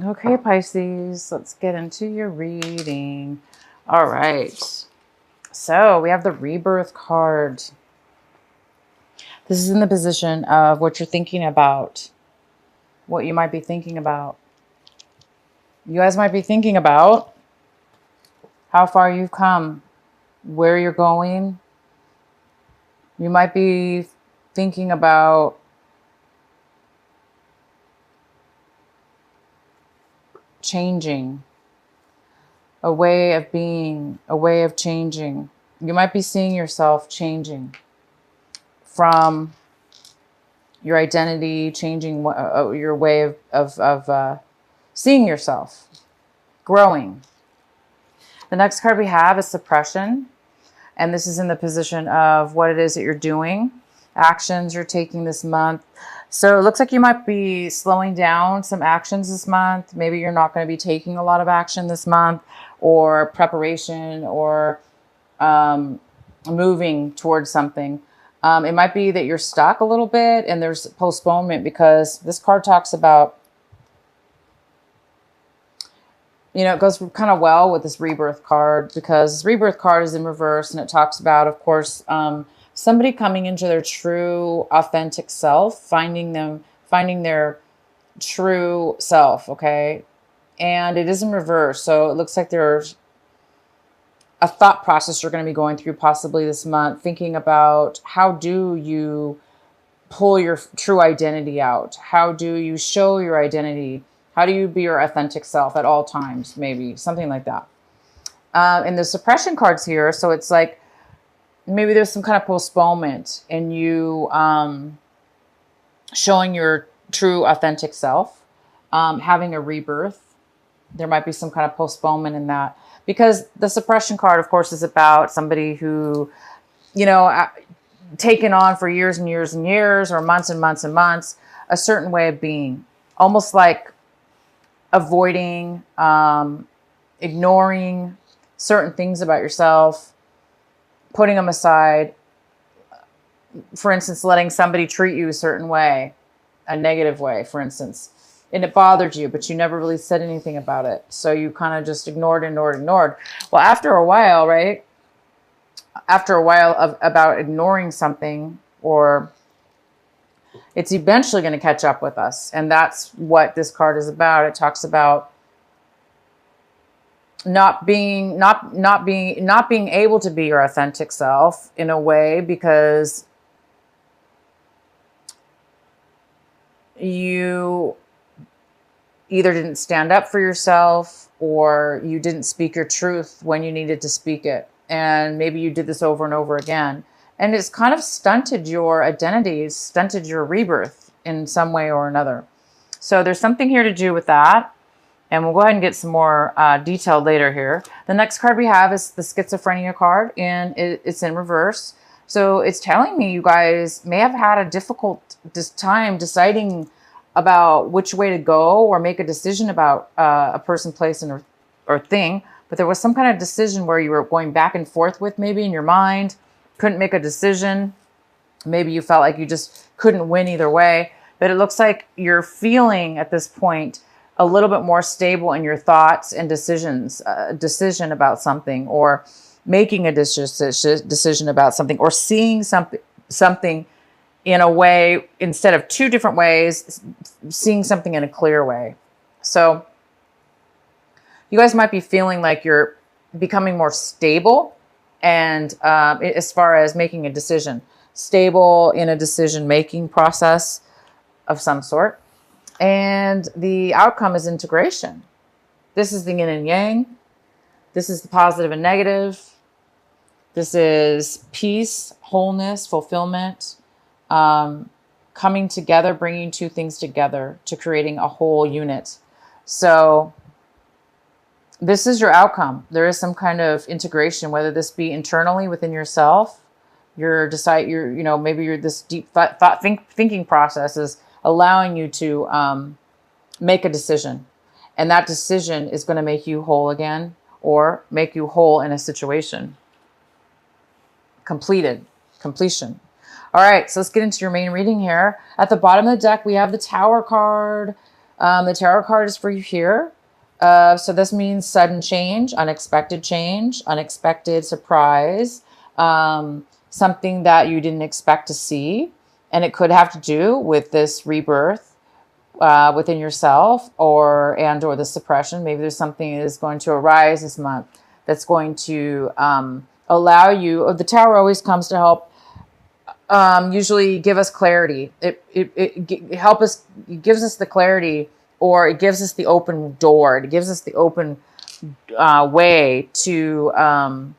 Okay, Pisces, let's get into your reading. All right. So we have the Rebirth card. This is in the position of what you're thinking about, what you might be thinking about. You guys might be thinking about how far you've come, where you're going. You might be thinking about changing, a way of being, a way of changing. You might be seeing yourself changing from your identity, changing your way of seeing yourself, growing. The next card we have is suppression. And this is in the position of what it is that you're doing, actions you're taking this month. So it looks like you might be slowing down some actions this month. Maybe you're not going to be taking a lot of action this month, or preparation, or moving towards something. It might be that you're stuck a little bit and there's postponement, because this card talks about, you know, it goes kind of well with this rebirth card, because this rebirth card is in reverse, and it talks about, of course, somebody coming into their true authentic self, finding their true self. Okay. And it is in reverse. So it looks like there's a thought process you're going to be going through possibly this month, thinking about how do you pull your true identity out? How do you show your identity? How do you be your authentic self at all times? Maybe something like that. And the suppression cards here. So it's like maybe there's some kind of postponement in you showing your true authentic self, having a rebirth. There might be some kind of postponement in that, because the suppression card, of course, is about somebody who, you know, taken on for years and years and years, or months and months and months, a certain way of being, almost like avoiding, ignoring certain things about yourself, putting them aside. For instance, letting somebody treat you a certain way, a negative way, for instance, and it bothered you, but you never really said anything about it. So you kind of just ignored. Well, after a while, right? After a while about ignoring something, or it's eventually going to catch up with us. And that's what this card is about. It talks about not being able to be your authentic self in a way, because you either didn't stand up for yourself, or you didn't speak your truth when you needed to speak it. And maybe you did this over and over again. And it's kind of stunted your identity, stunted your rebirth in some way or another. So there's something here to do with that. And we'll go ahead and get some more detail later here. The next card we have is the schizophrenia card, and it's in reverse. So it's telling me you guys may have had a difficult time deciding about which way to go, or make a decision about a person, place, or thing. But there was some kind of decision where you were going back and forth with, maybe in your mind, couldn't make a decision. Maybe you felt like you just couldn't win either way. But it looks like you're feeling at this point a little bit more stable in your thoughts and decisions, decision about something, or making a decision about something, or seeing something in a way, instead of two different ways, seeing something in a clear way. So you guys might be feeling like you're becoming more stable, and as far as making a decision, stable in a decision-making process of some sort. And the outcome is integration. This is the yin and yang. This is the positive and negative. This is peace, wholeness, fulfillment, coming together, bringing two things together to creating a whole unit. So this is your outcome. There is some kind of integration, whether this be internally within yourself, maybe this deep thinking process is allowing you to make a decision. And that decision is going to make you whole again, or make you whole in a situation. Completion. All right, so let's get into your main reading here. At the bottom of the deck, we have the Tower card. The tarot card is for you here. So this means sudden change, unexpected surprise, something that you didn't expect to see. And it could have to do with this rebirth within yourself or the suppression. Maybe there's something that is going to arise this month that's going to allow you. The tower always comes to help usually give us clarity. It gives us the clarity, or it gives us the open door. It gives us the open way to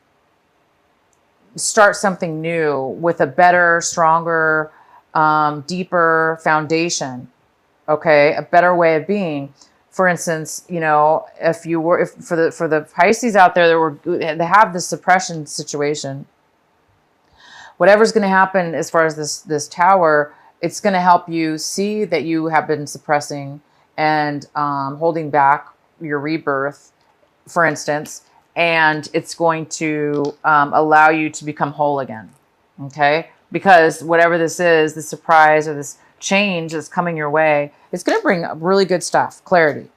start something new with a better, stronger, deeper foundation. Okay, a better way of being. For instance, if for the Pisces out there that have this suppression situation, whatever's going to happen as far as this tower, it's going to help you see that you have been suppressing and holding back your rebirth, for instance, and it's going to allow you to become whole again. Okay, because whatever this is, the surprise or this change that's coming your way, it's going to bring really good stuff, clarity,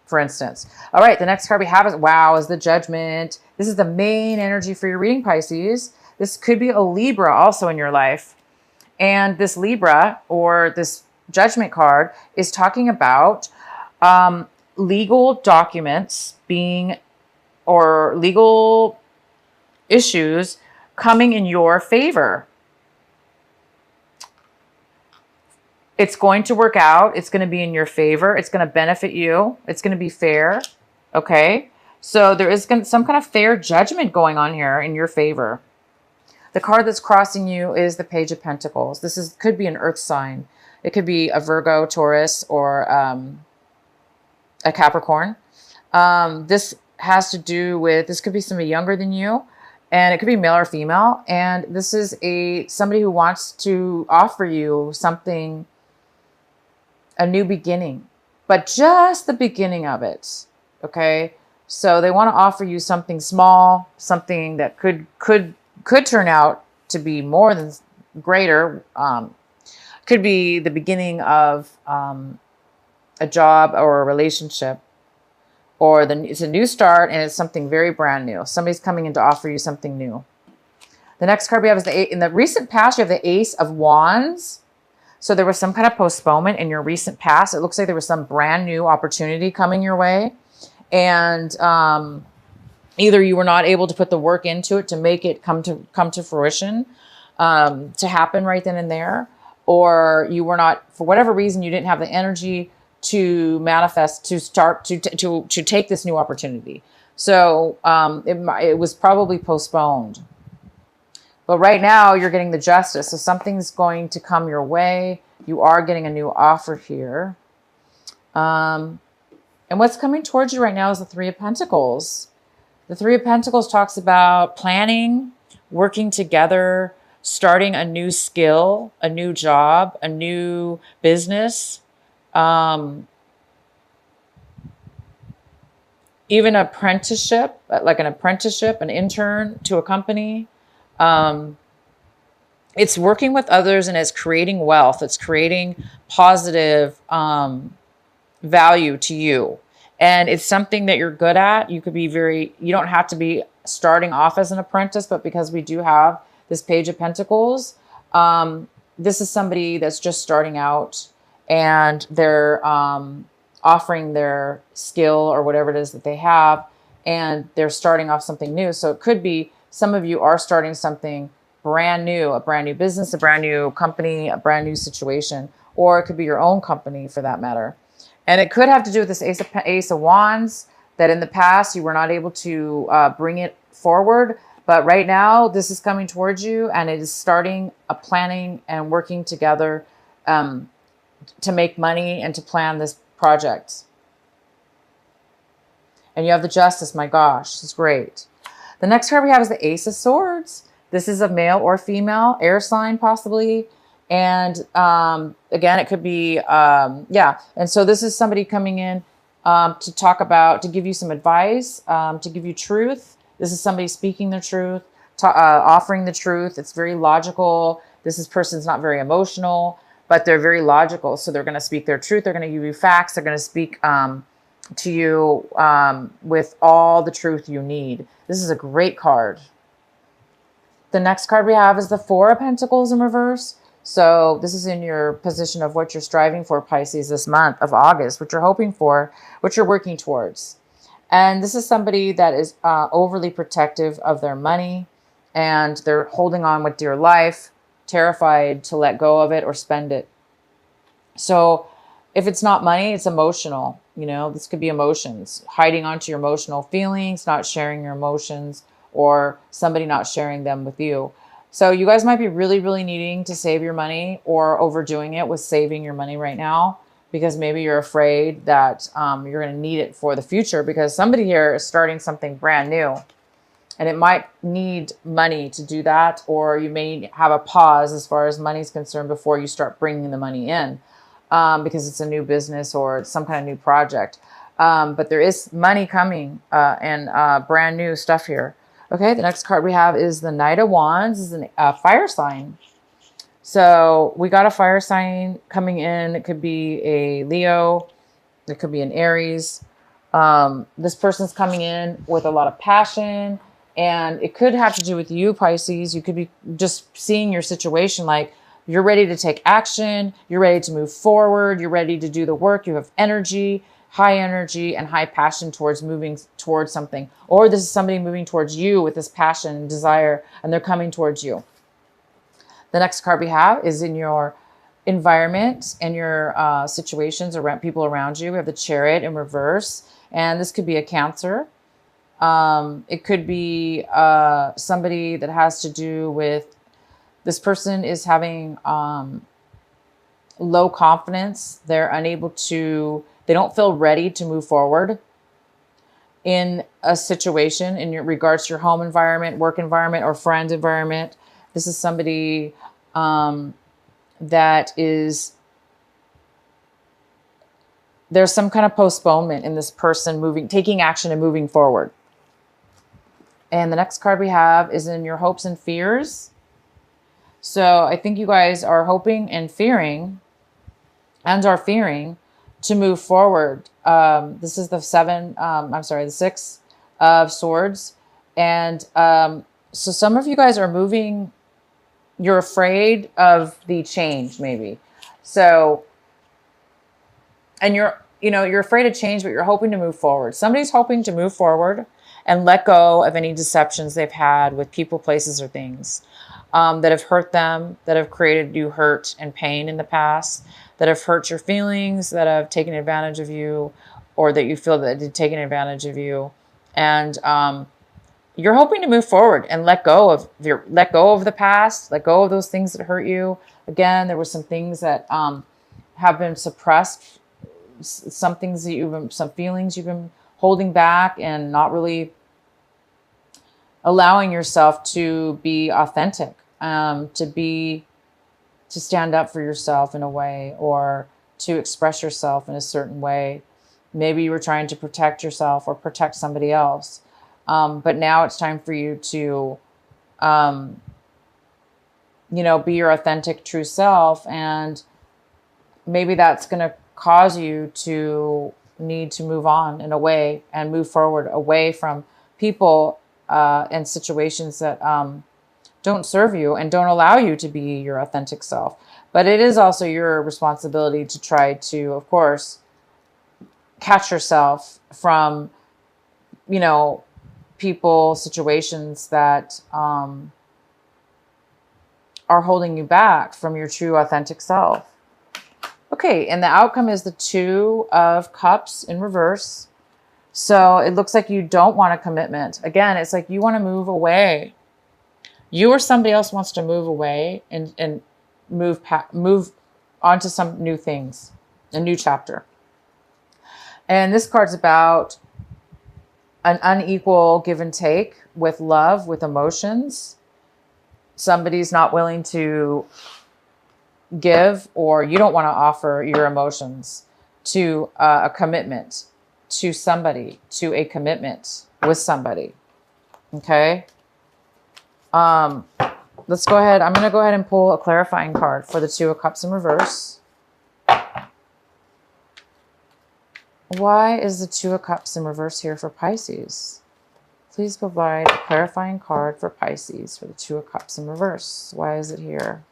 for instance. All right, the next card we have is the Judgment. This is the main energy for your reading, Pisces. This could be a Libra also in your life. And this Libra, or this Judgment card, is talking about legal documents or legal issues coming in your favor. It's going to work out. It's going to be in your favor. It's going to benefit you. It's going to be fair. Okay. So there is some kind of fair judgment going on here in your favor. The card that's crossing you is the Page of Pentacles. Could be an earth sign. It could be a Virgo, Taurus, or a Capricorn. This has to do with, this could be somebody younger than you, and it could be male or female. And this is somebody who wants to offer you something, a new beginning, but just the beginning of it. Okay. So they want to offer you something small, something that could turn out to be more than greater. Could be the beginning of a job or a relationship, or it's a new start, and it's something very brand new. Somebody's coming in to offer you something new. The next card we have is in the recent past, you have the Ace of Wands. So there was some kind of postponement in your recent past. It looks like there was some brand new opportunity coming your way. And either you were not able to put the work into it to make it come to fruition, to happen right then and there, or you were not, for whatever reason, you didn't have the energy to manifest, to start to take this new opportunity. So it was probably postponed. But right now you're getting the Justice. So something's going to come your way. You are getting a new offer here. And what's coming towards you right now is the Three of Pentacles. The Three of Pentacles talks about planning, working together, starting a new skill, a new job, a new business, even apprenticeship, like an apprenticeship, an intern to a company. It's working with others, and it's creating wealth. It's creating positive value to you. And it's something that you're good at. You don't have to be starting off as an apprentice, but because we do have this Page of Pentacles, this is somebody that's just starting out, and they're offering their skill or whatever it is that they have, and they're starting off something new. So it could be some of you are starting something brand new, a brand new business, a brand new company, a brand new situation, or it could be your own company for that matter. And it could have to do with this Ace of Wands, that in the past you were not able to bring it forward. But right now this is coming towards you, and it is starting a planning and working together to make money and to plan this project. And you have the Justice. My gosh, this is great. The next card we have is the Ace of Swords. This is a male or female, air sign possibly. And again, it could be, yeah. And so this is somebody coming in to give you some advice, to give you truth. This is somebody speaking the truth, offering the truth. It's very logical. Person's not very emotional, but they're very logical. So they're going to speak their truth. They're going to give you facts. They're going to speak to you with all the truth you need. This is a great card. The next card we have is the Four of Pentacles in reverse. So this is in your position of what you're striving for, Pisces, this month of August, what you're hoping for, what you're working towards. And this is somebody that is overly protective of their money, and they're holding on with dear life, terrified to let go of it or spend it. So if it's not money, it's emotional. You know, this could be emotions, hiding onto your emotional feelings, not sharing your emotions, or somebody not sharing them with you. So you guys might be really, really needing to save your money, or overdoing it with saving your money right now, because maybe you're afraid that you're going to need it for the future, because somebody here is starting something brand new and it might need money to do that. Or you may have a pause as far as money is concerned before you start bringing the money in, because it's a new business or it's some kind of new project. But there is money coming and brand new stuff here. Okay, the next card we have is the Knight of Wands. This is a fire sign. So we got a fire sign coming in. It could be a Leo. It could be an Aries. This person's coming in with a lot of passion. And it could have to do with you, Pisces. You could be just seeing your situation like you're ready to take action. You're ready to move forward. You're ready to do the work. You have energy, high energy and high passion towards moving towards something. Or this is somebody moving towards you with this passion and desire, and they're coming towards you. The next card we have is in your environment and your situations around people around you. We have the Chariot in reverse, and this could be a Cancer. It could be somebody that has to do with, this person is having low confidence. They're unable to, they don't feel ready to move forward in a situation in your regards to your home environment, work environment, or friend environment. This is somebody that is, there's some kind of postponement in this person taking action and moving forward. And the next card we have is in your hopes and fears. So I think you guys are hoping and fearing to move forward. This is the the Six of Swords. And so some of you guys are moving, you're afraid of the change maybe. So, and you're afraid of change, but you're hoping to move forward. Somebody's hoping to move forward and let go of any deceptions they've had with people, places, or things that have hurt them, that have created you hurt and pain in the past, that have hurt your feelings, that have taken advantage of you, or that you feel that they've taken advantage of you. And you're hoping to move forward and let go of the past, let go of those things that hurt you. Again, there were some things that have been suppressed, some feelings you've been holding back and not really allowing yourself to be authentic, to stand up for yourself in a way, or to express yourself in a certain way. Maybe you were trying to protect yourself or protect somebody else. But now it's time for you to, be your authentic, true self. And maybe that's going to cause you to need to move on in a way and move forward away from people and situations that don't serve you and don't allow you to be your authentic self. But it is also your responsibility to try to, of course, catch yourself from, people, situations that are holding you back from your true authentic self. Okay, and the outcome is the Two of Cups in reverse. So it looks like you don't want a commitment. Again, it's like you want to move away. You or somebody else wants to move away and move on to some new things, a new chapter. And this card's about an unequal give and take with love, with emotions. Somebody's not willing to give, or you don't want to offer your emotions to a commitment to somebody, to a commitment with somebody. Okay. let's go ahead. I'm going to go ahead and pull a clarifying card for the Two of Cups in reverse. Why is the Two of Cups in reverse here for Pisces? Please provide a clarifying card for Pisces for the Two of Cups in reverse. Why is it here?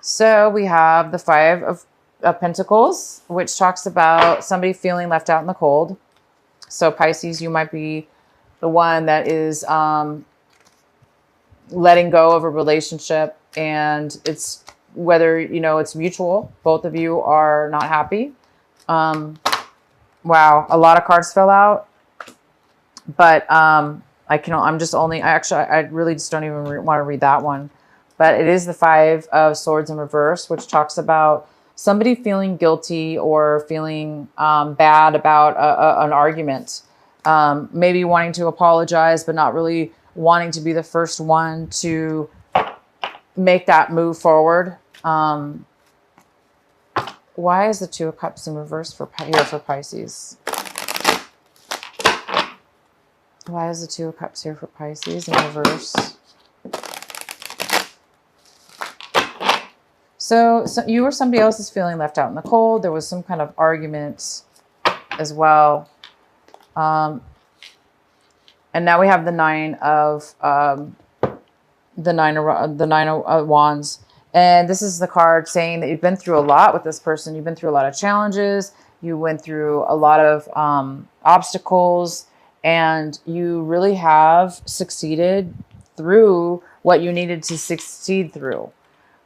So we have the Five of Pentacles, which talks about somebody feeling left out in the cold. So Pisces, you might be the one that is letting go of a relationship, and it's whether, you know, it's mutual. Both of you are not happy. Wow, a lot of cards fell out, but I really just don't even want to read that one. But it is the Five of Swords in reverse, which talks about somebody feeling guilty or feeling bad about an argument. Maybe wanting to apologize, but not really wanting to be the first one to make that move forward. Why is the Two of Cups in reverse here for Pisces? Why is the Two of Cups here for Pisces in reverse? So you or somebody else is feeling left out in the cold. There was some kind of argument as well. And now we have the Nine of Wands. And this is the card saying that you've been through a lot with this person. You've been through a lot of challenges. You went through a lot of obstacles, and you really have succeeded through what you needed to succeed through.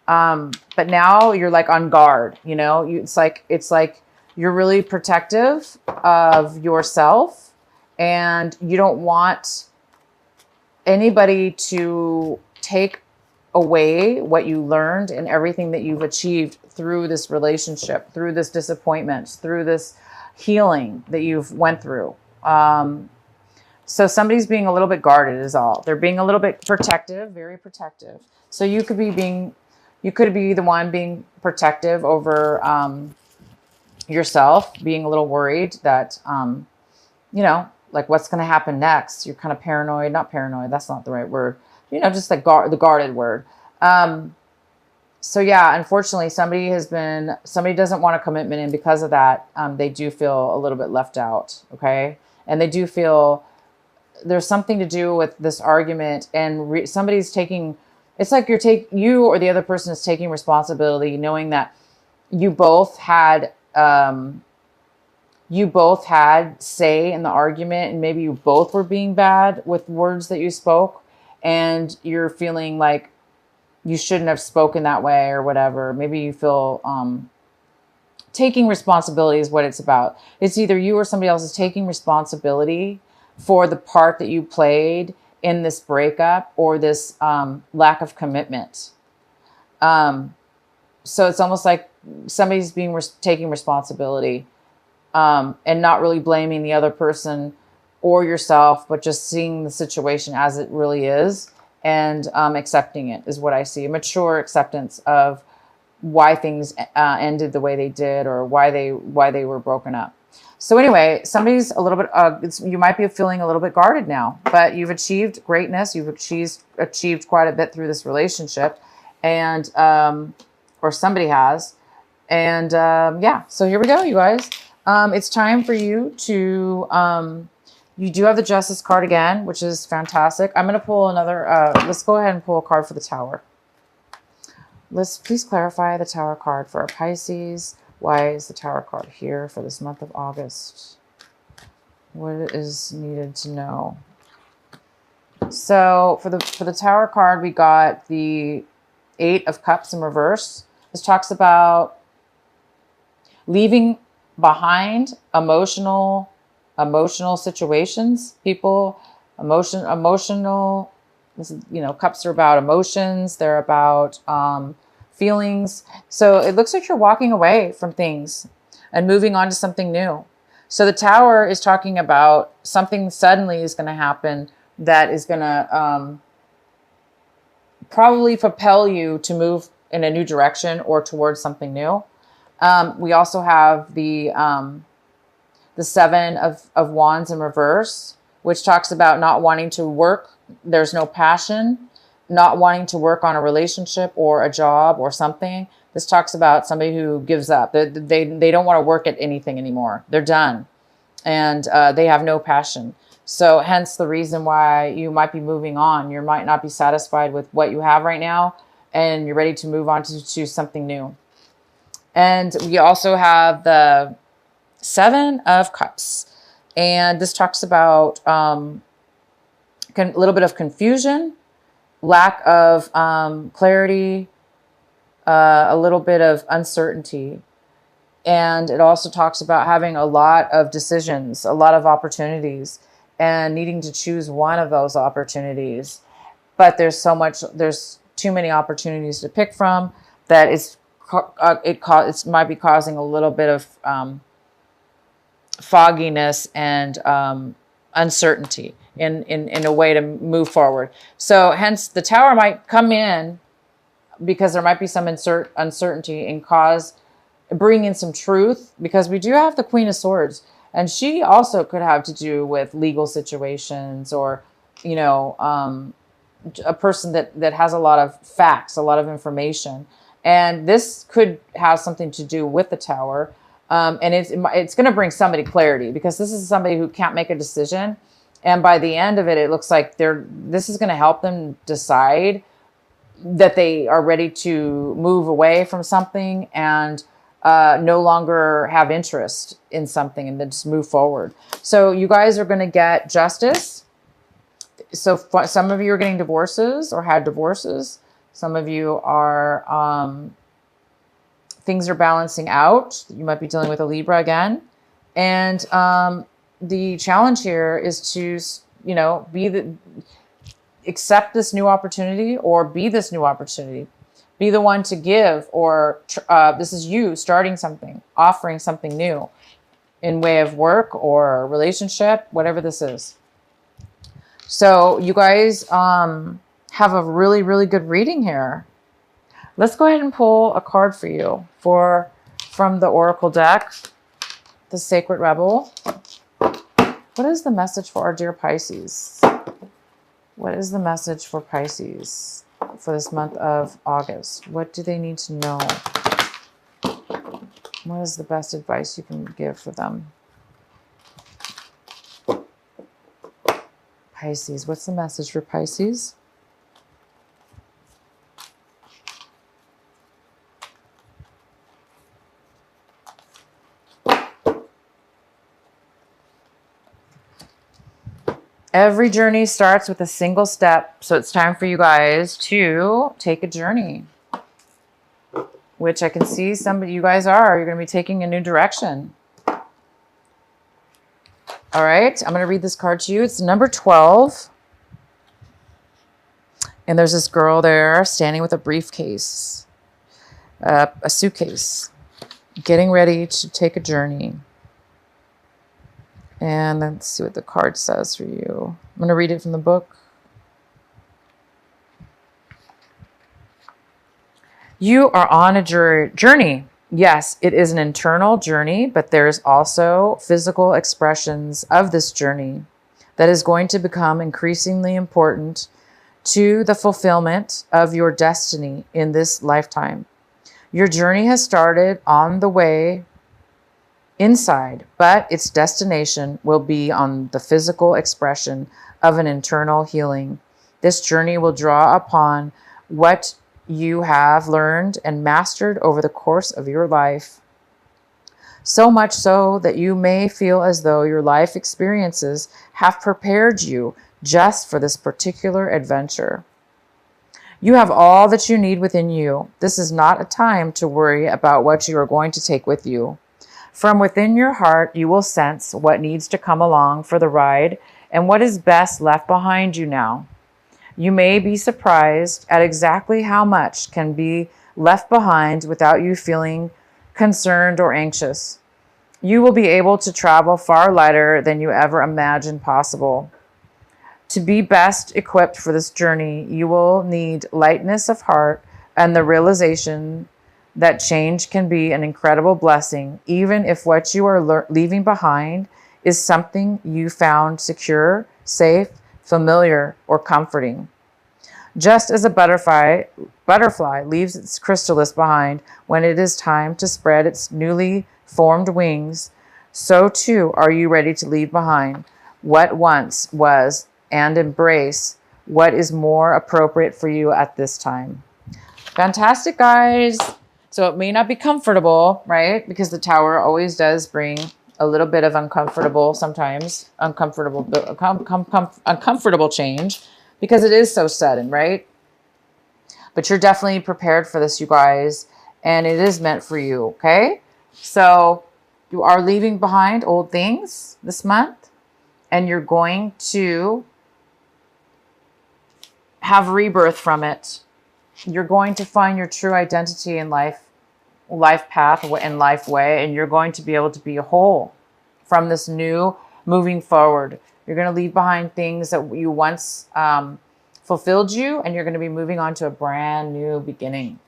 But now you're like on guard, you know, it's like you're really protective of yourself, and you don't want anybody to take away what you learned and everything that you've achieved through this relationship, through this disappointment, through this healing that you've went through. So somebody's being a little bit guarded is all. They're being a little bit protective, very protective. So you could be the one being protective over yourself, being a little worried that, you know, like what's going to happen next. You're kind of paranoid, not paranoid. That's not the right word. You know, just like the guarded word. So yeah, unfortunately, somebody doesn't want a commitment. And because of that, they do feel a little bit left out. Okay. And they do feel there's something to do with this argument, and somebody's taking, it's like you or the other person is taking responsibility, knowing that you both had say in the argument, and maybe you both were being bad with words that you spoke, and you're feeling like you shouldn't have spoken that way or whatever. Maybe you feel taking responsibility is what it's about. It's either you or somebody else is taking responsibility for the part that you played in this breakup or this lack of commitment. So it's almost like somebody's taking responsibility and not really blaming the other person or yourself, but just seeing the situation as it really is and accepting it is what I see. A mature acceptance of why things ended the way they did, or why they were broken up. So anyway, somebody's a little bit, you might be feeling a little bit guarded now, but you've achieved greatness. You've achieved quite a bit through this relationship, and, or somebody has. And yeah, so here we go, you guys. It's time for you to, you do have the Justice card again, which is fantastic. I'm going to pull another, let's go ahead and pull a card for the Tower. Let's please clarify the Tower card for our Pisces. Why is the Tower card here for this month of August? What is needed to know? So for the Tower card, we got the Eight of Cups in reverse. This talks about leaving behind emotional situations, people, emotional. This is, you know, cups are about emotions. They're about feelings. So it looks like you're walking away from things and moving on to something new. So the Tower is talking about something suddenly is going to happen that is going to probably propel you to move in a new direction or towards something new. We also have the Seven of Wands in reverse, which talks about not wanting to work. There's no passion, not wanting to work on a relationship or a job or something. This talks about somebody who gives up. They don't want to work at anything anymore. They're done. And they have no passion. So hence the reason why you might be moving on. You might not be satisfied with what you have right now, and you're ready to move on to something new. And we also have the Seven of Cups. And this talks about a little bit of confusion, lack of clarity, a little bit of uncertainty. And it also talks about having a lot of decisions, a lot of opportunities, and needing to choose one of those opportunities. But there's too many opportunities to pick from that it might be causing a little bit of fogginess and uncertainty in a way to move forward. So hence the Tower might come in because there might be some uncertainty and bring in some truth, because we do have the Queen of Swords, and she also could have to do with legal situations, or, a person that has a lot of facts, a lot of information. And this could have something to do with the Tower. And it's going to bring somebody clarity, because this is somebody who can't make a decision. And by the end of it, it looks like this is going to help them decide that they are ready to move away from something and no longer have interest in something, and then just move forward. So you guys are going to get justice. So some of you are getting divorces or had divorces. Some of you are, things are balancing out. You might be dealing with a Libra again. And the challenge here is to, accept this new opportunity, or be this new opportunity. Be the one to give, or this is you starting something, offering something new in way of work or relationship, whatever this is. So you guys have a really, really good reading here. Let's go ahead and pull a card for you from the Oracle deck, the Sacred Rebel. What is the message for our dear Pisces? What is the message for Pisces for this month of August? What do they need to know? What is the best advice you can give for them? Pisces, what's the message for Pisces? Every journey starts with a single step. So it's time for you guys to take a journey, which I can see some of you guys are. You're going to be taking a new direction. All right. I'm going to read this card to you. It's number 12. And there's this girl there standing with a briefcase, a suitcase, getting ready to take a journey. And let's see what the card says for you. I'm going to read it from the book. You are on a journey. Yes, it is an internal journey, but there's also physical expressions of this journey that is going to become increasingly important to the fulfillment of your destiny in this lifetime. Your journey has started on the way inside, but its destination will be on the physical expression of an internal healing. This journey will draw upon what you have learned and mastered over the course of your life. So much so that you may feel as though your life experiences have prepared you just for this particular adventure. You have all that you need within you. This is not a time to worry about what you are going to take with you. From within your heart, you will sense what needs to come along for the ride and what is best left behind you now. You may be surprised at exactly how much can be left behind without you feeling concerned or anxious. You will be able to travel far lighter than you ever imagined possible. To be best equipped for this journey, you will need lightness of heart and the realization that change can be an incredible blessing, even if what you are leaving behind is something you found secure, safe, familiar, or comforting. Just as a butterfly leaves its chrysalis behind when it is time to spread its newly formed wings, so too are you ready to leave behind what once was and embrace what is more appropriate for you at this time. Fantastic, guys. So it may not be comfortable, right? Because the Tower always does bring a little bit of uncomfortable, sometimes uncomfortable change, because it is so sudden, right? But you're definitely prepared for this, you guys, and it is meant for you, okay? So you are leaving behind old things this month, and you're going to have rebirth from it. You're going to find your true identity in life path and life way, and you're going to be able to be whole from this new moving forward. You're going to leave behind things that you once fulfilled you, and you're going to be moving on to a brand new beginning.